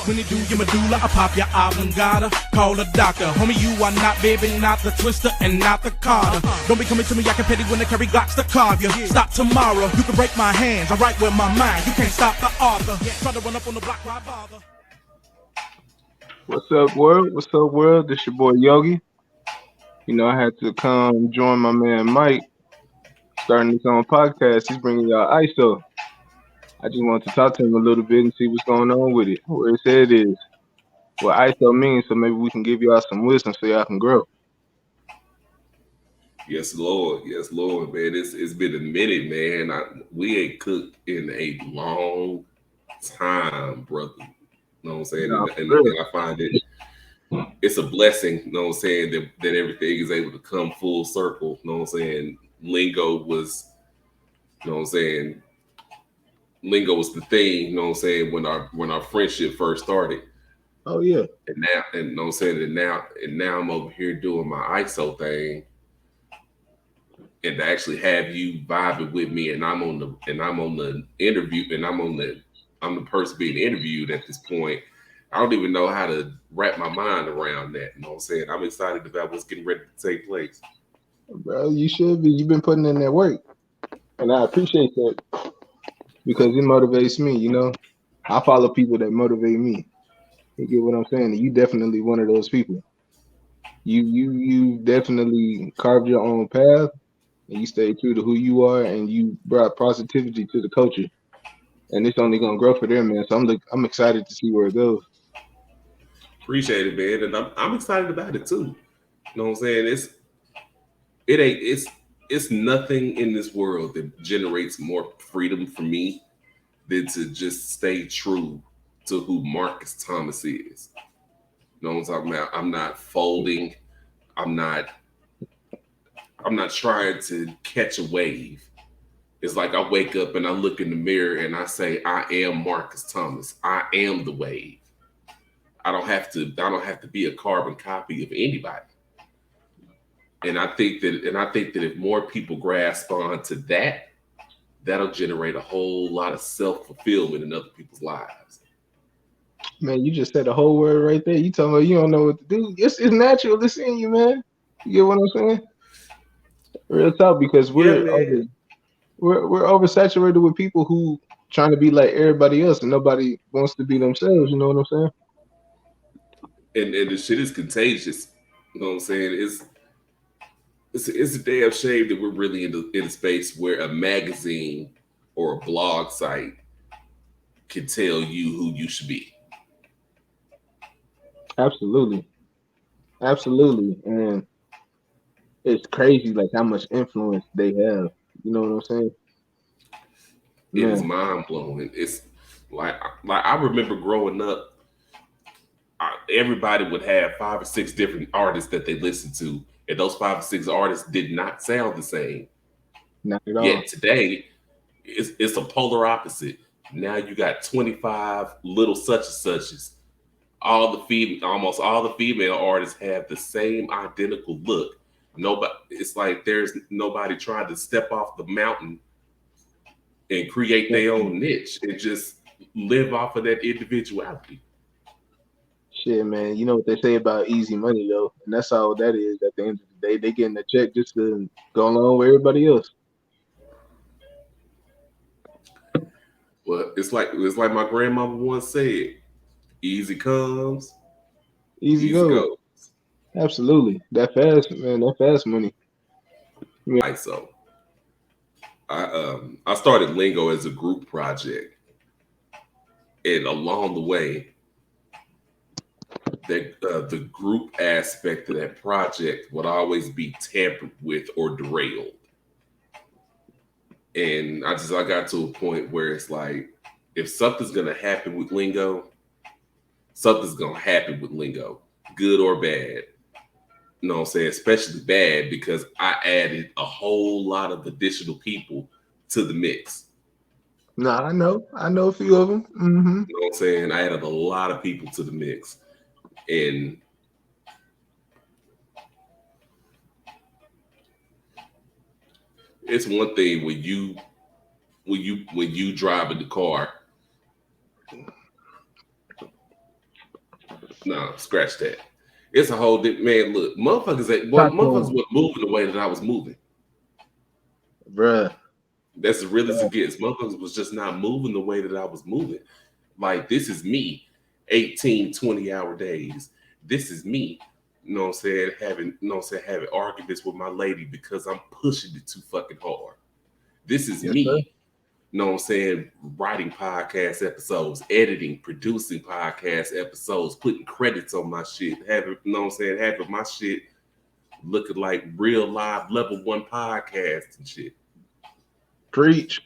When you do your medulla, I pop your oblongata. Call a doctor. Homie, you are not baby, not the twister, and not the Carter. Don't be coming to me, I can petty when I carry Glocks to carve you. Stop tomorrow, you can break my hands. I write with my mind, you can't stop the author. Try to run up on the block, why bother? What's up, world? What's up, world? This your boy Yogi. You know, I had to come join my man Mike, starting his own podcast. He's bringing y'all ISO. I just wanted to talk to him a little bit and see what's going on with it, where his head is, what ISO means, so maybe we can give y'all some wisdom so y'all can grow. Yes, Lord. Yes, Lord, man. It's been a minute, man. We ain't cooked in a long time, brother. You know what I'm saying? Nah, And for real. I find it's a blessing, you know what I'm saying, that everything is able to come full circle. You know what I'm saying? Lingo was, you know what I'm saying, lingo was the thing, you know what I'm saying, when our friendship first started. Oh yeah. And you know what I'm saying, and now I'm over here doing my ISO thing. And to actually have you vibing with me, and I'm on the interview, and I'm the person being interviewed at this point. I don't even know how to wrap my mind around that. You know what I'm saying? I'm excited about what's getting ready to take place. Bro, you should be. You've been putting in that work. And I appreciate that because it motivates me, you know. I follow people that motivate me. You get what I'm saying? And you definitely one of those people. You definitely carved your own path and you stay true to who you are and you brought positivity to the culture. And it's only gonna grow for them, man. So I'm excited to see where it goes. Appreciate it, man, and I'm excited about it too. You know what I'm saying? It ain't it's nothing in this world that generates more freedom for me than to just stay true to who Marcus Thomas is. You know what I'm talking about? I'm not folding. I'm not trying to catch a wave. It's like I wake up and I look in the mirror and I say, I am Marcus Thomas. I am the wave. I don't have to be a carbon copy of anybody. And I think that if more people grasp on to that, that'll generate a whole lot of self-fulfillment in other people's lives. Man, you just said the whole word right there. You talking about you don't know what to do. It's natural. It's in you, man. You get what I'm saying? Real talk, because Yeah, man. we're oversaturated with people who trying to be like everybody else and nobody wants to be themselves, you know what I'm saying? And the shit is contagious. You know what I'm saying? It's a damn shame that we're really in a space where a magazine or a blog site can tell you who you should be. Absolutely. Absolutely. And it's crazy like how much influence they have. You know what I'm saying? It is Man. mind blowing. It's like I remember growing up, everybody would have 5 or 6 different artists that they listened to, and those 5 or 6 artists did not sound the same. Not at all. Yet today, it's a polar opposite. Now you got 25 little such and suches. Almost all the female artists have the same identical look. Nobody, it's like there's nobody trying to step off the mountain and create their own niche and just live off of that individuality. Shit, man. You know what they say about easy money though, and that's all that is. At the end of the day, they getting a check just to go along with everybody else. Well, it's like my grandmama once said: "Easy comes, Easy easy go. goes." Absolutely. That fast, man. That fast money. Yeah. Like so, I started Lingo as a group project, and along the way, that the group aspect of that project would always be tampered with or derailed. And I got to a point where it's like, if something's gonna happen with Lingo, something's gonna happen with Lingo, good or bad. You know what I'm saying? Especially bad because I added a whole lot of additional people to the mix. Nah, I know a few of them. Mm-hmm. You know what I'm saying? I added a lot of people to the mix. And it's one thing when you drive in the car No, scratch that. It's a whole different man. Look, Talk to motherfuckers him, were moving the way that I was moving. bruh. That's as real as it gets. Motherfuckers was just not moving the way that I was moving. Like, this is me, 18, 20-hour days. This is me, you know what I'm saying, having arguments with my lady because I'm pushing it too fucking hard. This is Yes, sir. me, you know what I'm saying, writing podcast episodes, editing, producing podcast episodes, putting credits on my shit, having, you know what I'm saying, having my shit looking like real live level one podcast and shit. Preach.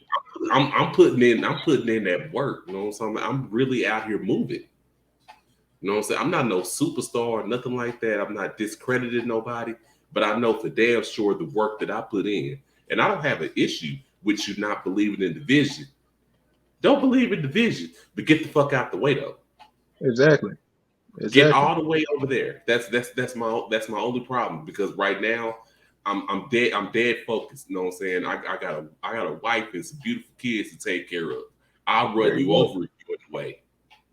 I'm putting in that work. You know what I'm saying? I'm really out here moving. You know what I'm saying? I'm not no superstar or nothing like that. I'm not discrediting nobody, but I know for damn sure the work that I put in. And I don't have an issue with you not believing in the vision. Don't believe in the vision, but get the fuck out the way though. Exactly. Get Exactly. all the way over there. That's my only problem because right now I'm dead focused. You know what I'm saying? I got a wife and some beautiful kids to take care of. I'll There run you you go. over if you in the way.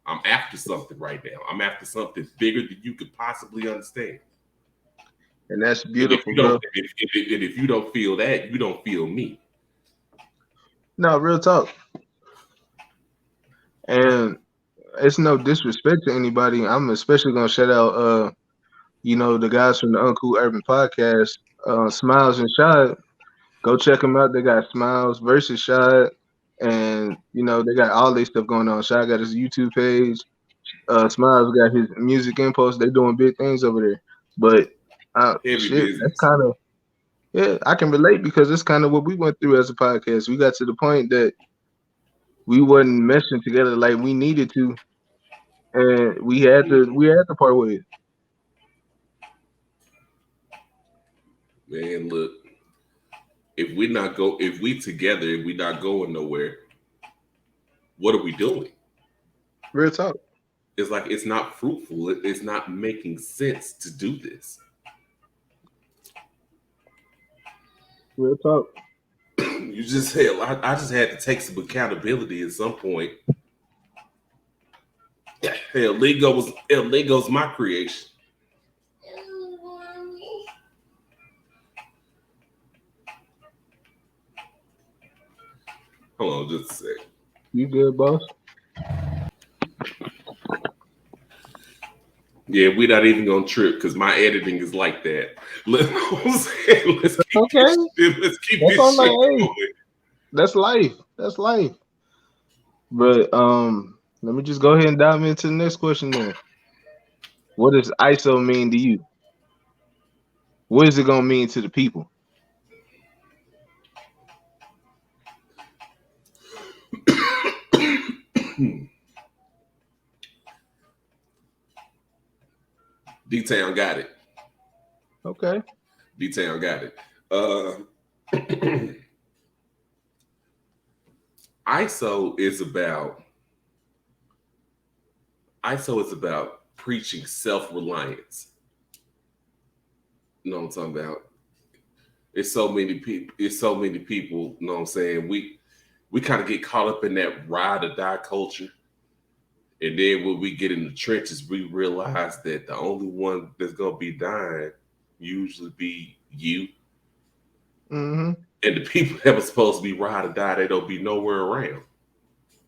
I'm after something right now. I'm after something bigger than you could possibly understand. And that's And if beautiful, you don't, bro. if you don't feel that, you don't feel me. No, real talk. And it's no disrespect to anybody. I'm especially gonna shout out the guys from the Uncool Urban Podcast, Smiles and Shad. Go check them out. They got Smiles versus Shad. And they got all their stuff going on. Shad got his YouTube page. Smiles got his music impulse. They doing big things over there. But Heavy shit, that's business. kind of yeah, I can relate because it's kind of what we went through as a podcast. We got to the point that we wasn't meshing together like we needed to, and we had to part ways. Man, look, if we together and we not going nowhere, what are we doing? Real talk. It's like it's not fruitful. It's not making sense to do this. Real talk. You just hell. I just had to take some accountability at some point. Hell, Lego's my creation. Hold on, just a sec. You good, boss? Yeah, we're not even gonna trip because my editing is like that. Let's keep Okay. let's keep That's this on shit my age. going. That's life. That's life. But let me just go ahead and dive into the next question then. What does ISO mean to you? What is it gonna mean to the people? D-Town got it. Okay. D-Town got it. Uh, ISO is about preaching self-reliance. You know what I'm talking about? It's so many people. It's so many people. You know what I'm saying? We kind of get caught up in that ride or die culture, and then when we get in the trenches, we realize that the only one that's gonna be dying usually be you, Mm-hmm. and the people that were supposed to be ride or die, they don't be nowhere around.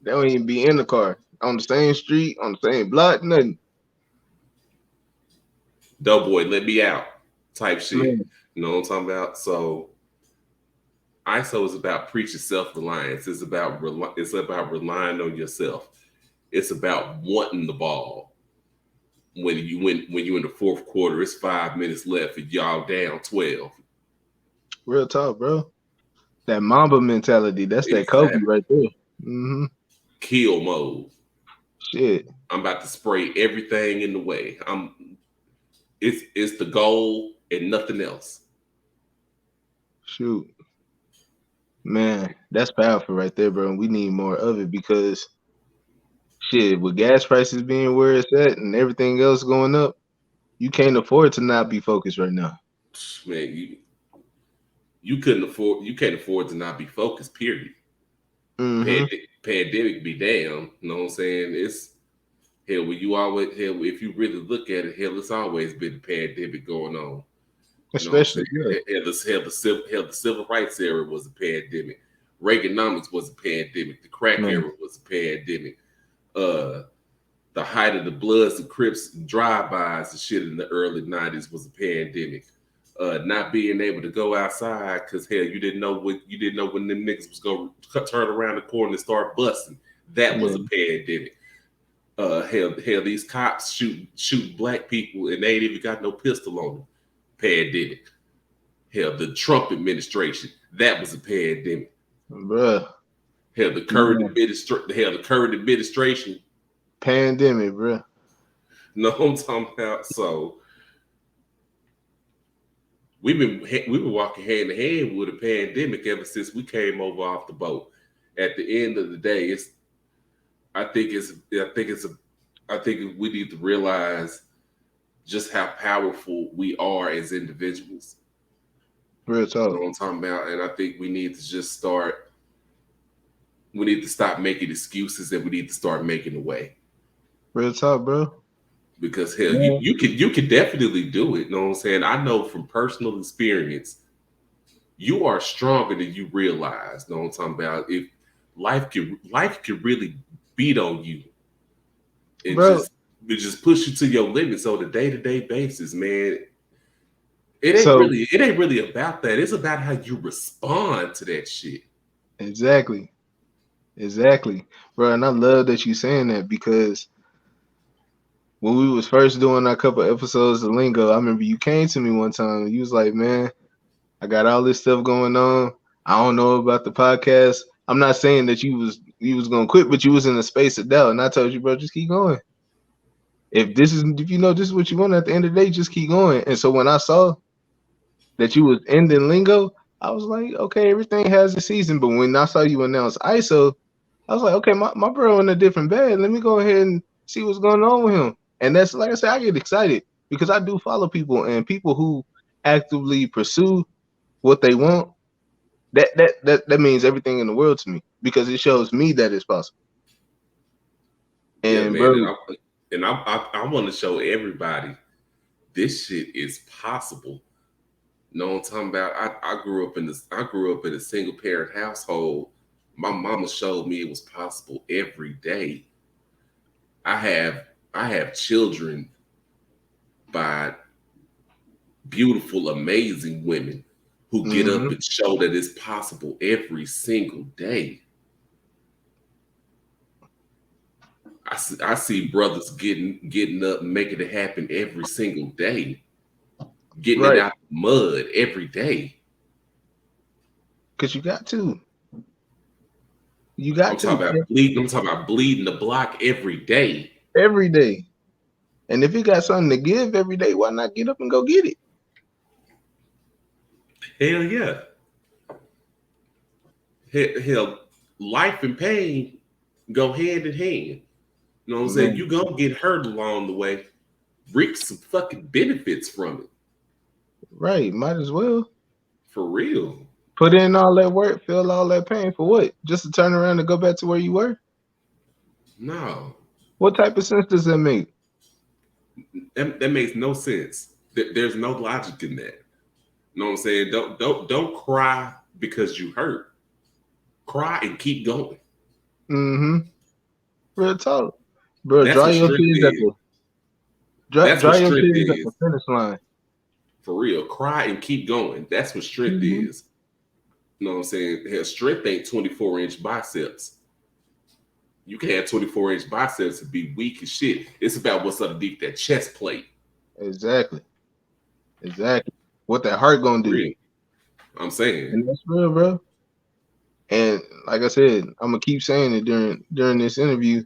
They don't even be in the car on the same street, on the same block, nothing. Doughboy, let me out, type shit. Man, You know what I'm talking about? So ISO is about preaching self-reliance. It's about relying on yourself. It's about wanting the ball. When you in the fourth quarter, it's 5 minutes left and y'all down 12. real talk, bro. That Mamba mentality. That's that Kobe Exactly. right there. Mm-hmm. Kill mode. Shit. I'm about to spray everything in the way. It's the goal and nothing else. Shoot. Man, that's powerful right there, bro. And we need more of it because shit, with gas prices being where it's at and everything else going up, you can't afford to not be focused right now. Man, you can't afford to not be focused, period. Mm-hmm. Pandemic be damn. You know what I'm saying? Hell, when you always hell, if you really look at it, hell, it's always been a pandemic going on. You know what I'm saying? Especially, yeah. The civil rights era was a pandemic. Reaganomics was a pandemic. The crack Man. era was a pandemic. Uh, the height of the Bloods and Crips and drive-bys and shit in the early '90s was a pandemic. Not being able to go outside because hell, you didn't know when them niggas was gonna turn around the corner and start busting. That was a Man. pandemic. Hell, these cops shoot black people and they ain't even got no pistol on them. Pandemic. Hell, the Trump administration, that was a pandemic. Bruh. Hell, the current administration. Pandemic, bruh. No, I'm talking about. So we've been walking hand in hand with a pandemic ever since we came over off the boat. At the end of the day, I think we need to realize just how powerful we are as individuals. Real You know talk. what I'm talking about? And I think we need to just start. We need to stop making excuses and we need to start making a way. Real talk, bro. Because hell, Yeah. you can definitely do it. You know what I'm saying? I know from personal experience, you are stronger than you realize. You know what I'm talking about? If life can really beat on you and Bro. just push you to your limits on a day-to-day basis, man. So It ain't really about that. It's about how you respond to that shit. exactly. Exactly. Bro, and I love that you saying that because when we was first doing our couple episodes of Lingo, I remember you came to me one time and you was like, man, I got all this stuff going on. I don't know about the podcast. I'm not saying that you was gonna quit, but you was in a space of doubt. And I told you, bro, just keep going. If you know this is what you want at the end of the day, just keep going. And so when I saw that you was ending Lingo, I was like, okay, everything has a season. But when I saw you announce ISO, I was like, okay, my bro in a different bed. Let me go ahead and see what's going on with him. And that's like I said, I get excited because I do follow people and people who actively pursue what they want. That means everything in the world to me because it shows me that it's possible. Yeah, And man. bro, I want to show everybody this shit is possible. Know what I'm talking about? I grew up in a single parent household. My mama showed me it was possible every day. I have I have children by beautiful, amazing women who get up mm-hmm, and show that it's possible every single day. I see brothers getting up, making it happen every single day, getting it right, out the mud every day. because you got to I'm talking about bleeding the block every day. every day. And if you got something to give every day, why not get up and go get it? Hell yeah. Hell, life and pain go hand in hand. You know what I'm saying? You Man, gonna get hurt along the way. Reap some fucking benefits from it. right, might as well. For real. Put in all that work, feel all that pain for what? Just to turn around and go back to where you were? No. What type of sense does that make? That makes no sense. There's no logic in that. You know what I'm saying? Don't cry because you hurt. Cry and keep going. Mm-hmm. Real talk. Bro, That's dry what your strength tears at is. the That's what dry your strength tears at the is. finish line. For real. Cry and keep going. That's what strength Mm-hmm. is. You know what I'm saying? Hell, strength ain't 24-inch biceps. You can have 24-inch biceps and be weak as shit. It's about what's underneath that chest plate. Exactly. Exactly. What that heart gonna For do. real. I'm saying. And that's real, bro. And like I said, I'm gonna keep saying it during this interview.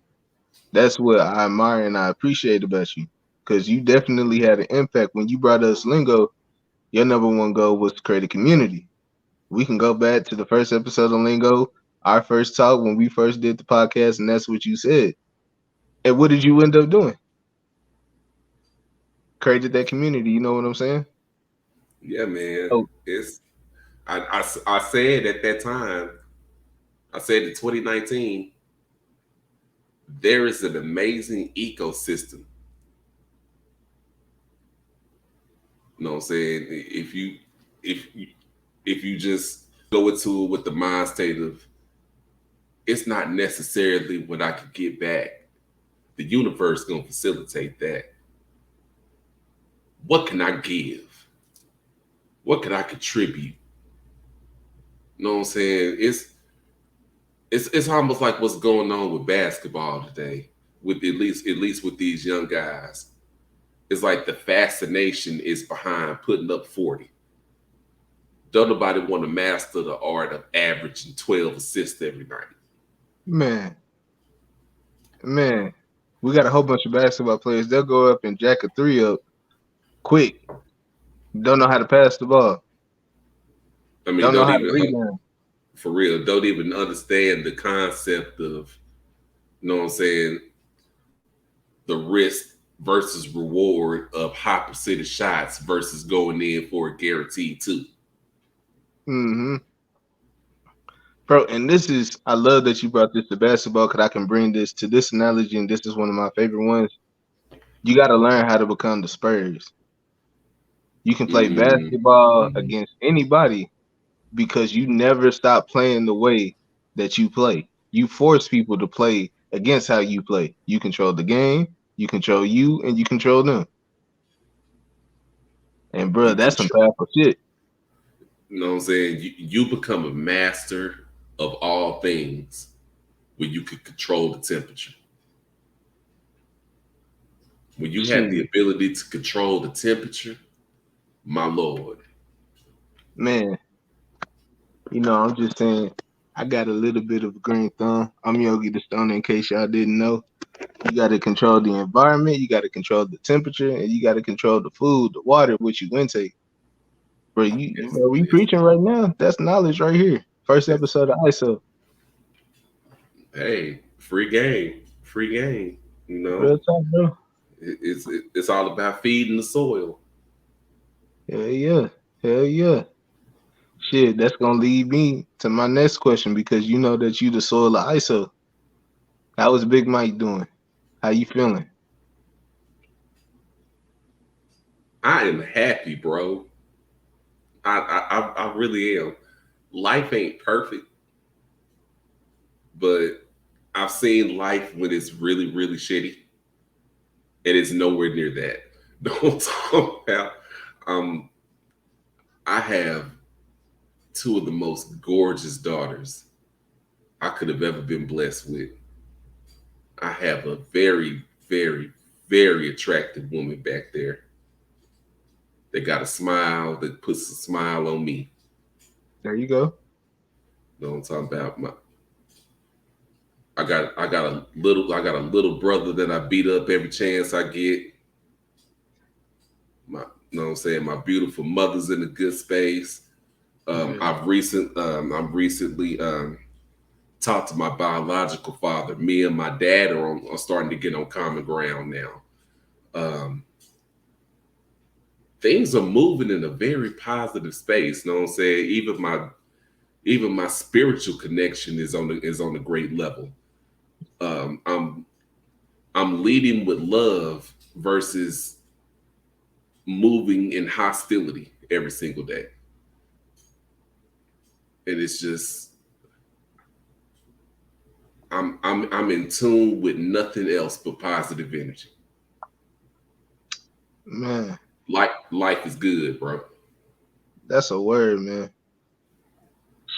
That's what I admire and I appreciate about you. Cause you definitely had an impact when you brought us lingo. Your number one goal was to create a community. We can go back to the first episode of Lingo, our first talk when we first did the podcast, and that's what you said. And what did you end up doing? Created that community. You know what I'm saying? Yeah, man. Oh, It's I said at that time, I said in 2019, there is an amazing ecosystem. You know what I'm saying? If you if you just go into it with the mind state of it's not necessarily what I could get back. The universe gonna facilitate that. What can I give? What can I contribute? You know what I'm saying? It's almost like what's going on with basketball today, with at least with these young guys. It's like the fascination is behind putting up 40. Don't nobody want to master the art of averaging 12 assists every night. Man, man, we got a whole bunch of basketball players. They'll go up and jack a three up quick. Don't know how to pass the ball. I mean, Don't know don't how to even rebound. for real, don't even understand the concept of, you know what I'm saying, the risk versus reward of high percentage shots versus going in for a guaranteed two. Mm-hmm. Bro, and this is, I love that you brought this to basketball because I can bring this to this analogy, and this is one of my favorite ones. You got to learn how to become the Spurs. You can play Mm, basketball against anybody because you never stop playing the way that you play. You force people to play against how you play. You control the game, you control you, and you control them. And bro, you that's some control, powerful shit. you know what I'm saying? You become a master of all things when you can control the temperature. When you have the Shit, ability to control the temperature, my lord. man. I'm just saying, I got a little bit of a green thumb. I'm Yogi the Stoner, in case y'all didn't know. You got to control the environment, you got to control the temperature, and you got to control the food, the water, which you intake. Bro, It's, bro, we it's, preaching right now. That's knowledge right here. First it's episode of ISO. hey, free game, free game. You know, Real talk, bro. it's all about feeding the soil. Hell yeah. Hell yeah. Shit, that's gonna lead me to my next question because you know that you the soul of ISO. How is Big Mike doing? How you feeling? I am happy, bro. I really am. Life ain't perfect, but I've seen life when it's really, really shitty, and it's nowhere near that. Don't talk about. Um, I have two of the most gorgeous daughters I could have ever been blessed with. I have a very, very, very attractive woman back there that got a smile that puts a smile on me. There you go. You know what I'm talking about? I got a little brother that I beat up every chance I get. You know what I'm saying? My beautiful mother's in a good space. Yeah. I'm recently talked to my biological father. Me and my dad are starting to get on common ground now. Um, things are moving in a very positive space. You know what I'm saying? Even my spiritual connection is on a great level. Um, I'm I'm leading with love versus moving in hostility every single day. And it's just I'm in tune with nothing else but positive energy. Man, Life is good, bro. that's a word, man.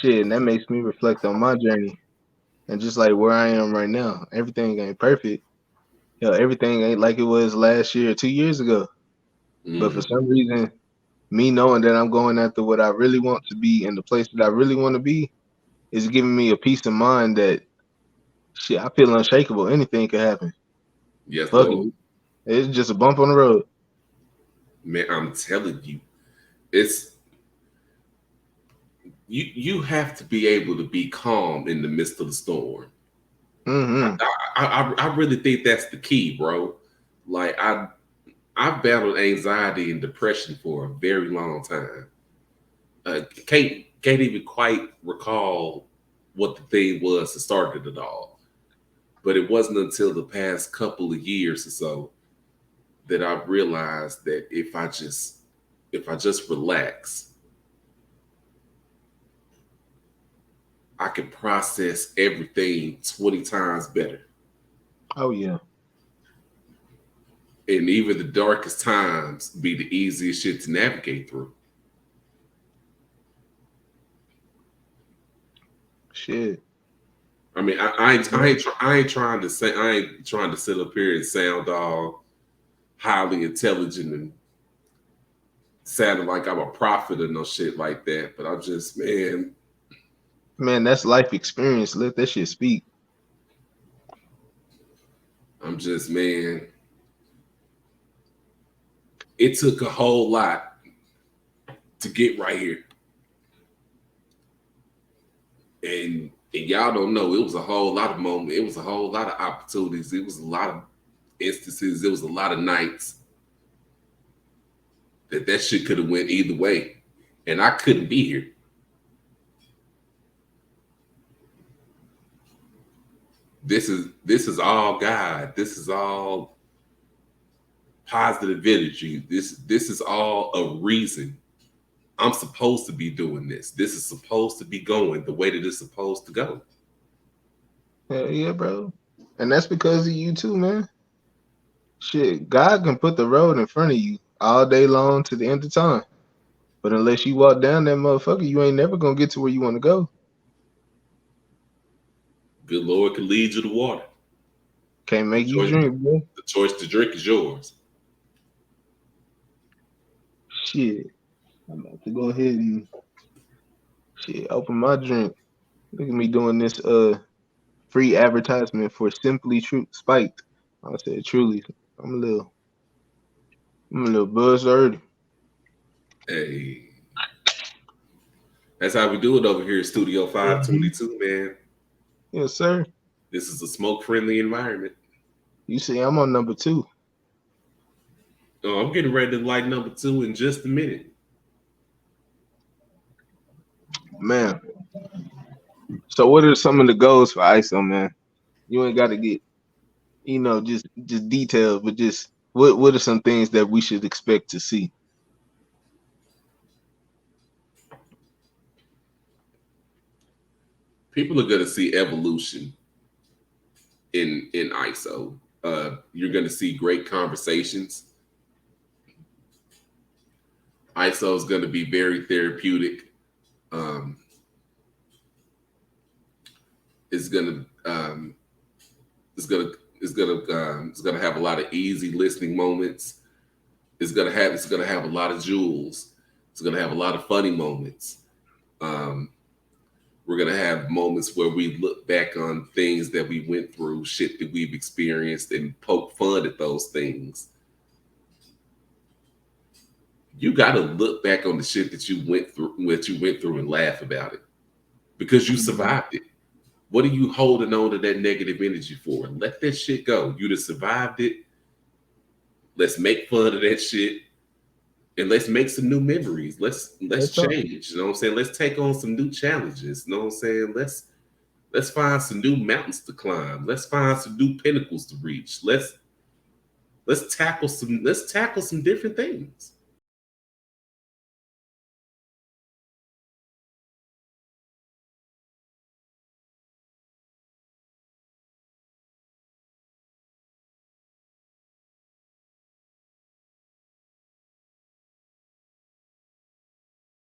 Shit, and that makes me reflect on my journey and just like where I am right now. Everything ain't perfect. Hell, everything ain't like it was last year or 2 years ago. But for Mm, some reason, me knowing that I'm going after what I really want to be and the place that I really want to be is giving me a peace of mind that shit, I feel unshakable. Anything could happen. yes, Fuck Lord. it. It's just a bump on the road. Man, I'm telling you, it's you have to be able to be calm in the midst of the storm. I, Mm-hmm. I really think that's the key, bro. Like I've battled anxiety and depression for a very long time. Can't even quite recall what the thing was that started it all. But it wasn't until the past couple of years or so that I realized that if I just relax, I can process everything 20 times better. Oh yeah. And even the darkest times be the easiest shit to navigate through. Shit. I mean, I ain't trying to say I ain't trying to sit up here and sound all highly intelligent and sounding like I'm a prophet or no shit like that. But I'm just, Man, that's life experience. Let that shit speak. I'm just, it took a whole lot to get right here. And y'all don't know, it was a whole lot of moments. It was a whole lot of opportunities. It was a lot of instances. It was a lot of nights that shit could have went either way. And I couldn't be here. This is all God. This is all positive energy. This is all a reason I'm supposed to be doing this. This is supposed to be going the way that it's supposed to go. Hell yeah, bro. And that's because of you too, man. Shit, God can put the road in front of you all day long to the end of time. But unless you walk down that motherfucker, you ain't never gonna get to where you want to go. Good Lord can lead you to water. Can't make you Choice, drink, bro. the choice to drink is yours. Shit. I'm about to go ahead and open my drink. Look at me doing this free advertisement for Simply True Spiked. I said truly. I'm a little buzzed. Hey, that's how we do it over here at Studio 522, man. Yes, sir. This is a smoke-friendly environment. You see, I'm on number 2. Oh, I'm getting ready to light number 2 in just a minute. Man. So what are some of the goals for ISO, man? You ain't gotta get, just details, but just what are some things that we should expect to see? People are going to see evolution in ISO. You're going to see great conversations. ISO is going to be very therapeutic. Um, it's going to have a lot of easy listening moments. It's going to have a lot of jewels. It's going to have a lot of funny moments. We're going to have moments where we look back on things that we went through, shit that we've experienced, and poke fun at those things. You got to look back on the shit that you went through and laugh about it because you survived it. What are you holding on to that negative energy for? Let that shit go. You just survived it. Let's make fun of that shit. And let's make some new memories. Let's change. You know what I'm saying? Let's take on some new challenges. You know what I'm saying? Let's find some new mountains to climb. Let's find some new pinnacles to reach. Let's tackle some different things.